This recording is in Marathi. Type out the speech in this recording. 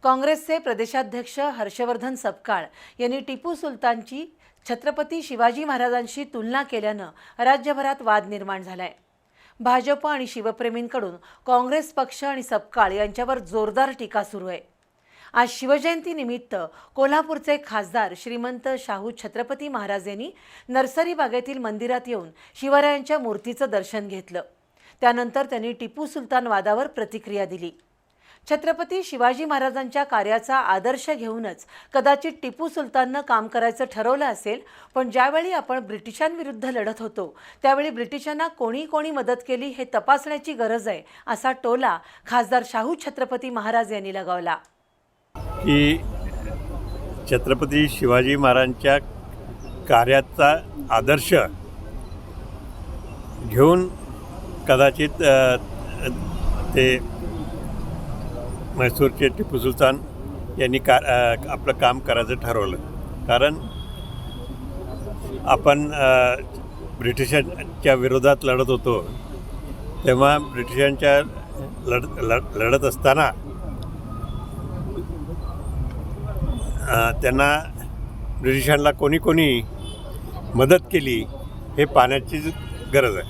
काँग्रेसचे प्रदेशाध्यक्ष हर्षवर्धन सपकाळ यांनी टिपू सुलतानची छत्रपती शिवाजी महाराजांशी तुलना केल्यानं राज्यभरात वाद निर्माण झालाय। भाजप आणि शिवप्रेमींकडून काँग्रेस पक्ष आणि सपकाळ यांच्यावर जोरदार टीका सुरू आहे। आज शिवजयंती निमित्त कोल्हापूरचे खासदार श्रीमंत शाहू छत्रपती महाराज यांनी नर्सरी बागेतील मंदिरात येऊन शिवरायांच्या मूर्तीचं दर्शन घेतलं। त्यानंतर त्यांनी टिपू सुलतान वादावर प्रतिक्रिया दिली। छत्रपती शिवाजी महाराजांच्या कार्याचा आदर्श घेऊनच कदाचित टिपू सुलताननं काम करायचं ठरवलं असेल, पण ज्यावेळी आपण ब्रिटिशांविरुद्ध लढत होतो त्यावेळी ब्रिटिशांना कोणी मदत केली हे तपासण्याची गरज आहे, असा टोला खासदार शाहू छत्रपती महाराज यांनी लगावला। की छत्रपती शिवाजी महाराजांच्या कार्याचा आदर्श घेऊन कदाचित ते म्हैसूरचे टिपू सुलतान यांनी आपलं काम करायचं ठरवलं। कारण आपण ब्रिटिशांच्या विरोधात लढत होतो, तेव्हा ब्रिटिशांच्या लढत असताना त्यांना ब्रिटिशांना कोणी मदत केली हे पाहण्याची गरज आहे।